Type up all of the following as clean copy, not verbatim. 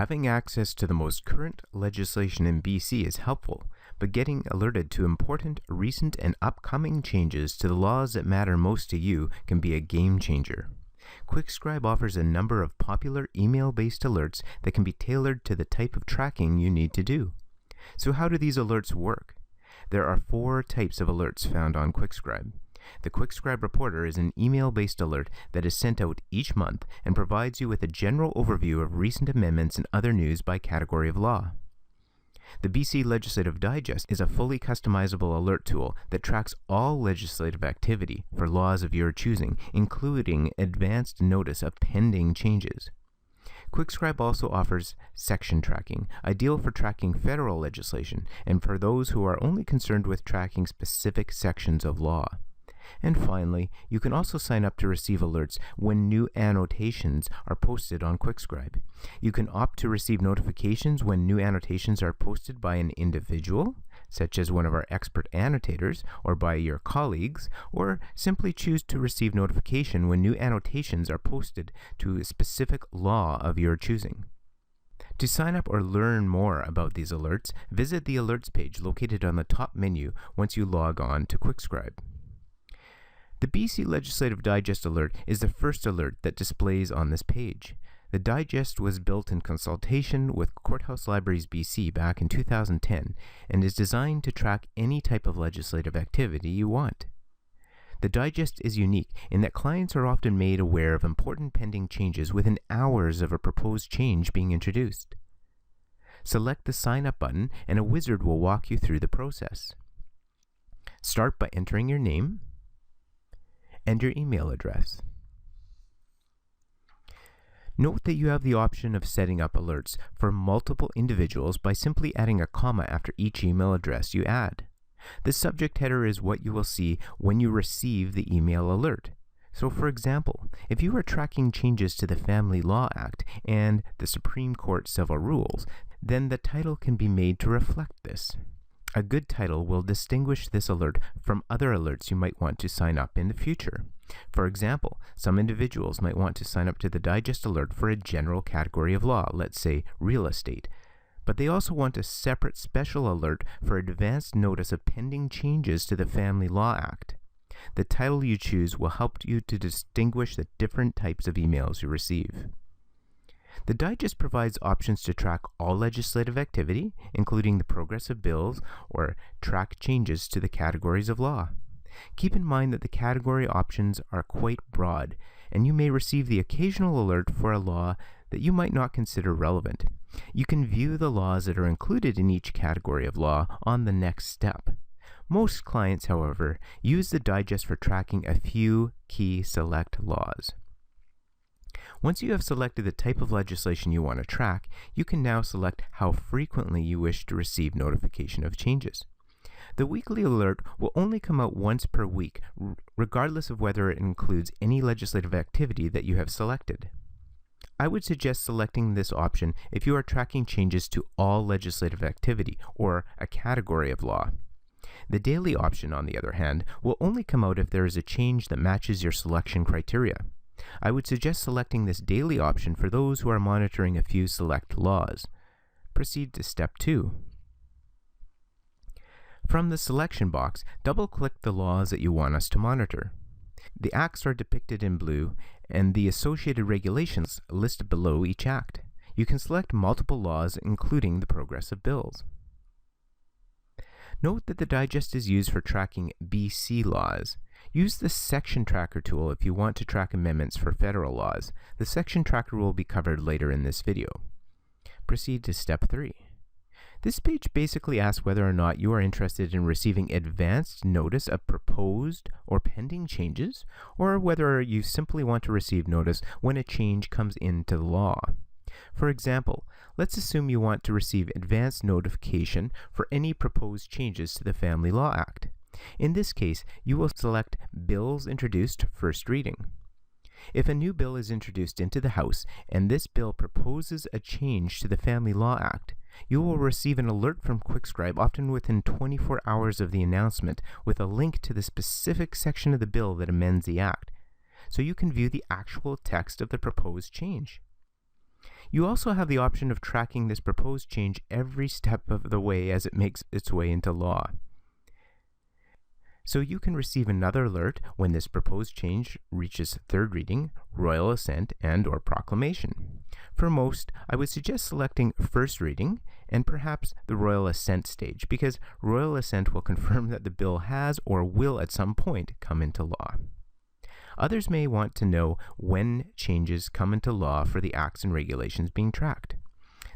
Having access to the most current legislation in BC is helpful, but getting alerted to important, recent, and upcoming changes to the laws that matter most to you can be a game changer. Quickscribe offers a number of popular email-based alerts that can be tailored to the type of tracking you need to do. So how do these alerts work? There are 4 types of alerts found on Quickscribe. The Quickscribe Reporter is an email-based alert that is sent out each month and provides you with a general overview of recent amendments and other news by category of law. The BC Legislative Digest is a fully customizable alert tool that tracks all legislative activity for laws of your choosing, including advanced notice of pending changes. Quickscribe also offers section tracking, ideal for tracking federal legislation and for those who are only concerned with tracking specific sections of law. And finally, you can also sign up to receive alerts when new annotations are posted on Quickscribe. You can opt to receive notifications when new annotations are posted by an individual, such as one of our expert annotators, or by your colleagues, or simply choose to receive notification when new annotations are posted to a specific law of your choosing. To sign up or learn more about these alerts, visit the Alerts page located on the top menu once you log on to Quickscribe. The BC Legislative Digest alert is the first alert that displays on this page. The digest was built in consultation with Courthouse Libraries BC back in 2010 and is designed to track any type of legislative activity you want. The digest is unique in that clients are often made aware of important pending changes within hours of a proposed change being introduced. Select the Sign Up button and a wizard will walk you through the process. Start by entering your name and your email address. Note that you have the option of setting up alerts for multiple individuals by simply adding a comma after each email address you add. The subject header is what you will see when you receive the email alert. So for example, if you are tracking changes to the Family Law Act and the Supreme Court Civil Rules, then the title can be made to reflect this. A good title will distinguish this alert from other alerts you might want to sign up in the future. For example, some individuals might want to sign up to the Digest alert for a general category of law, let's say real estate, but they also want a separate special alert for advanced notice of pending changes to the Family Law Act. The title you choose will help you to distinguish the different types of emails you receive. The Digest provides options to track all legislative activity, including the progress of bills, or track changes to the categories of law. Keep in mind that the category options are quite broad, and you may receive the occasional alert for a law that you might not consider relevant. You can view the laws that are included in each category of law on the next step. Most clients, however, use the Digest for tracking a few key select laws. Once you have selected the type of legislation you want to track, you can now select how frequently you wish to receive notification of changes. The weekly alert will only come out once per week, regardless of whether it includes any legislative activity that you have selected. I would suggest selecting this option if you are tracking changes to all legislative activity or a category of law. The daily option, on the other hand, will only come out if there is a change that matches your selection criteria. I would suggest selecting this daily option for those who are monitoring a few select laws. Proceed to Step 2. From the selection box, double-click the laws that you want us to monitor. The acts are depicted in blue, and the associated regulations listed below each act. You can select multiple laws, including the progress of bills. Note that the Digest is used for tracking BC laws. Use the Section Tracker tool if you want to track amendments for federal laws. The Section Tracker will be covered later in this video. Proceed to Step 3. This page basically asks whether or not you are interested in receiving advanced notice of proposed or pending changes, or whether you simply want to receive notice when a change comes into the law. For example, let's assume you want to receive advance notification for any proposed changes to the Family Law Act. In this case, you will select Bills Introduced First Reading. If a new bill is introduced into the House and this bill proposes a change to the Family Law Act, you will receive an alert from Quickscribe often within 24 hours of the announcement with a link to the specific section of the bill that amends the Act, so you can view the actual text of the proposed change. You also have the option of tracking this proposed change every step of the way as it makes its way into law. So you can receive another alert when this proposed change reaches third reading, royal assent, and/or proclamation. For most, I would suggest selecting first reading and perhaps the royal assent stage, because royal assent will confirm that the bill has or will at some point come into law. Others may want to know when changes come into law for the acts and regulations being tracked.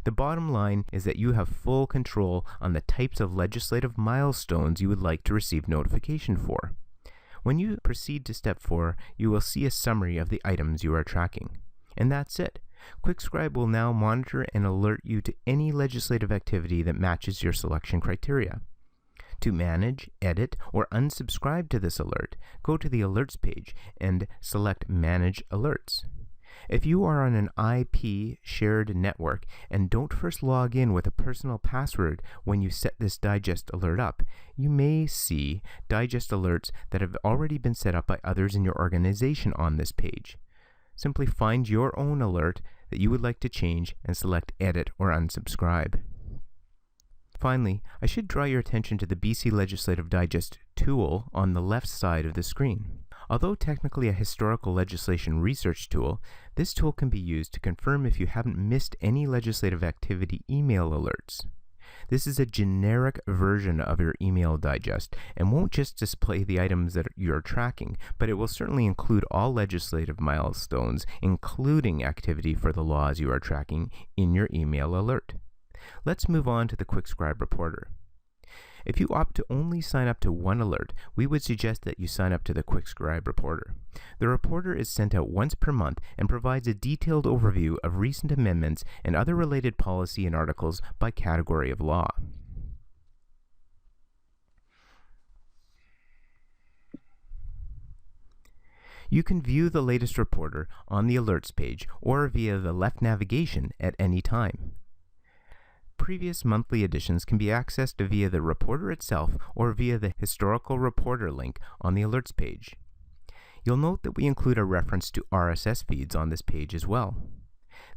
The bottom line is that you have full control on the types of legislative milestones you would like to receive notification for. When you proceed to step 4, you will see a summary of the items you are tracking. And that's it. Quickscribe will now monitor and alert you to any legislative activity that matches your selection criteria. To manage, edit, or unsubscribe to this alert, go to the Alerts page and select Manage Alerts. If you are on an IP shared network and don't first log in with a personal password when you set this digest alert up, you may see digest alerts that have already been set up by others in your organization on this page. Simply find your own alert that you would like to change and select Edit or Unsubscribe. Finally, I should draw your attention to the BC Legislative Digest tool on the left side of the screen. Although technically a historical legislation research tool, this tool can be used to confirm if you haven't missed any legislative activity email alerts. This is a generic version of your email digest and won't just display the items that you're tracking, but it will certainly include all legislative milestones, including activity for the laws you are tracking, in your email alert. Let's move on to the Quickscribe Reporter. If you opt to only sign up to one alert, we would suggest that you sign up to the Quickscribe Reporter. The reporter is sent out once per month and provides a detailed overview of recent amendments and other related policy and articles by category of law. You can view the latest reporter on the Alerts page or via the left navigation at any time. Previous monthly editions can be accessed via the reporter itself or via the Historical Reporter link on the Alerts page. You'll note that we include a reference to RSS feeds on this page as well.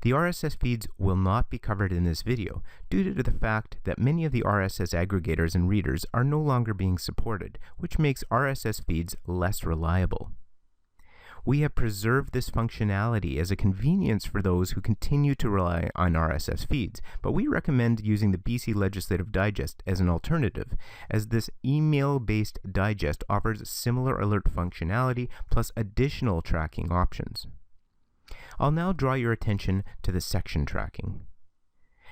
The RSS feeds will not be covered in this video due to the fact that many of the RSS aggregators and readers are no longer being supported, which makes RSS feeds less reliable. We have preserved this functionality as a convenience for those who continue to rely on RSS feeds, but we recommend using the BC Legislative Digest as an alternative, as this email-based digest offers similar alert functionality plus additional tracking options. I'll now draw your attention to the section tracking.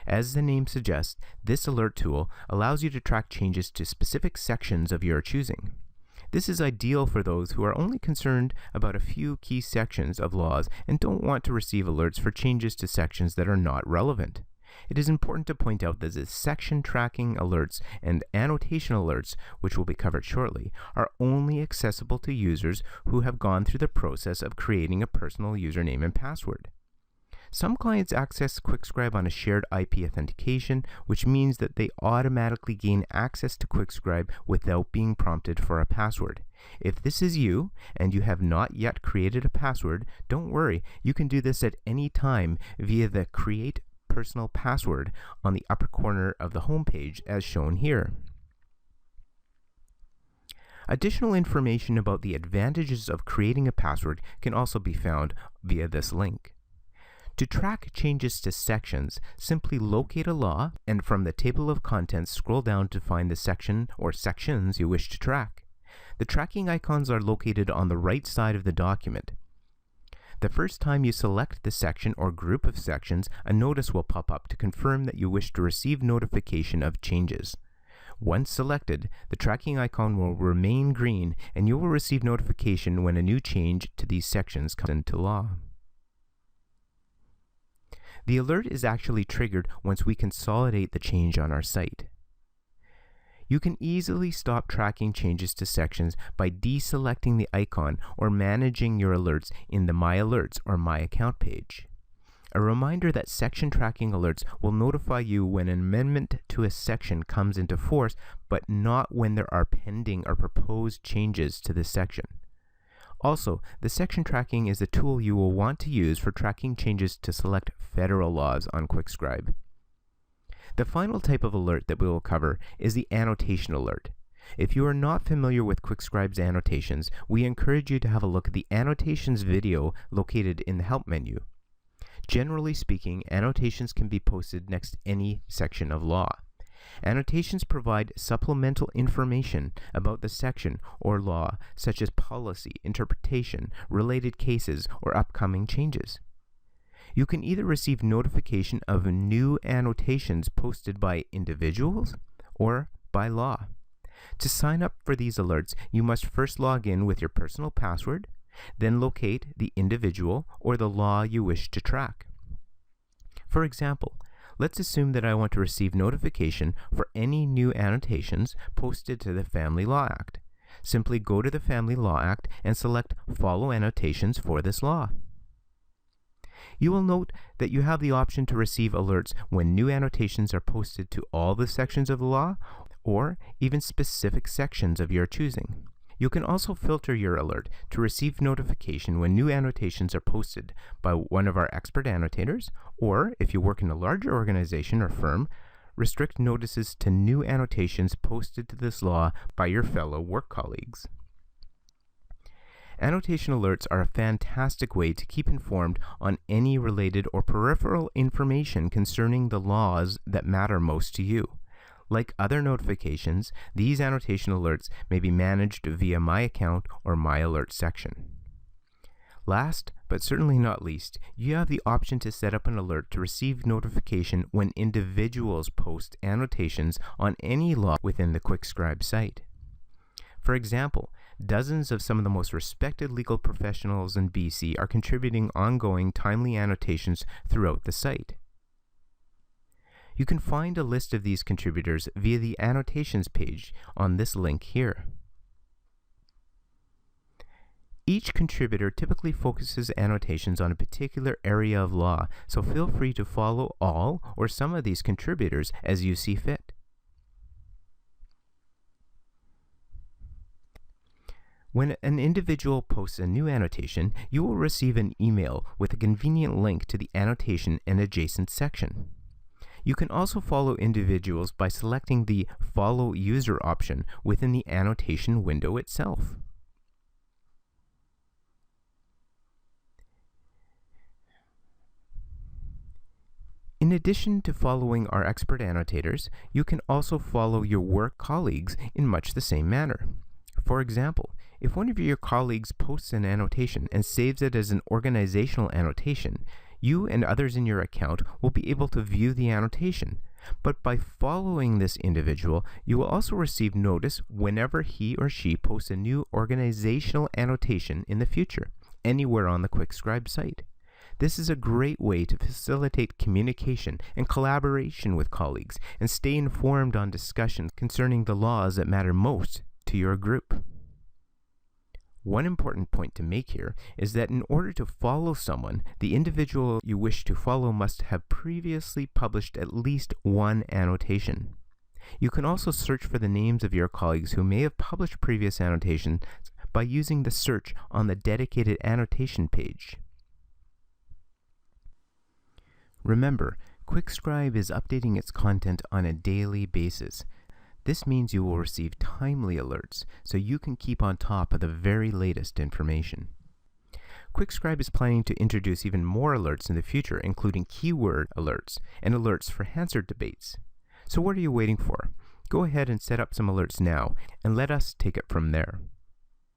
As the name suggests, this alert tool allows you to track changes to specific sections of your choosing. This is ideal for those who are only concerned about a few key sections of laws and don't want to receive alerts for changes to sections that are not relevant. It is important to point out that the section tracking alerts and annotation alerts, which will be covered shortly, are only accessible to users who have gone through the process of creating a personal username and password. Some clients access Quickscribe on a shared IP authentication, which means that they automatically gain access to Quickscribe without being prompted for a password. If this is you, and you have not yet created a password, don't worry, you can do this at any time via the Create Personal Password on the upper corner of the home page as shown here. Additional information about the advantages of creating a password can also be found via this link. To track changes to sections, simply locate a law and from the table of contents scroll down to find the section or sections you wish to track. The tracking icons are located on the right side of the document. The first time you select the section or group of sections, a notice will pop up to confirm that you wish to receive notification of changes. Once selected, the tracking icon will remain green and you will receive notification when a new change to these sections comes into law. The alert is actually triggered once we consolidate the change on our site. You can easily stop tracking changes to sections by deselecting the icon or managing your alerts in the My Alerts or My Account page. A reminder that section tracking alerts will notify you when an amendment to a section comes into force, but not when there are pending or proposed changes to the section. Also, the section tracking is a tool you will want to use for tracking changes to select federal laws on Quickscribe. The final type of alert that we will cover is the annotation alert. If you are not familiar with Quickscribe's annotations, we encourage you to have a look at the Annotations video located in the Help menu. Generally speaking, annotations can be posted next to any section of law. Annotations provide supplemental information about the section or law, such as policy, interpretation, related cases, or upcoming changes. You can either receive notification of new annotations posted by individuals or by law. To sign up for these alerts, you must first log in with your personal password, then locate the individual or the law you wish to track. For example, let's assume that I want to receive notification for any new annotations posted to the Family Law Act. Simply go to the Family Law Act and select Follow Annotations for this law. You will note that you have the option to receive alerts when new annotations are posted to all the sections of the law, or even specific sections of your choosing. You can also filter your alert to receive notification when new annotations are posted by one of our expert annotators, or if you work in a larger organization or firm, restrict notices to new annotations posted to this law by your fellow work colleagues. Annotation alerts are a fantastic way to keep informed on any related or peripheral information concerning the laws that matter most to you. Like other notifications, these annotation alerts may be managed via My Account or My Alert section. Last, but certainly not least, you have the option to set up an alert to receive notification when individuals post annotations on any law within the Quickscribe site. For example, dozens of some of the most respected legal professionals in BC are contributing ongoing timely annotations throughout the site. You can find a list of these contributors via the Annotations page on this link here. Each contributor typically focuses annotations on a particular area of law, so feel free to follow all or some of these contributors as you see fit. When an individual posts a new annotation, you will receive an email with a convenient link to the annotation and adjacent section. You can also follow individuals by selecting the Follow User option within the annotation window itself. In addition to following our expert annotators, you can also follow your work colleagues in much the same manner. For example, if one of your colleagues posts an annotation and saves it as an organizational annotation, you and others in your account will be able to view the annotation. But by following this individual, you will also receive notice whenever he or she posts a new organizational annotation in the future, anywhere on the Quickscribe site. This is a great way to facilitate communication and collaboration with colleagues and stay informed on discussions concerning the laws that matter most to your group. One important point to make here is that in order to follow someone, the individual you wish to follow must have previously published at least one annotation. You can also search for the names of your colleagues who may have published previous annotations by using the search on the dedicated annotation page. Remember, Quickscribe is updating its content on a daily basis. This means you will receive timely alerts, so you can keep on top of the very latest information. Quickscribe is planning to introduce even more alerts in the future, including keyword alerts and alerts for Hansard debates. So what are you waiting for? Go ahead and set up some alerts now, and let us take it from there.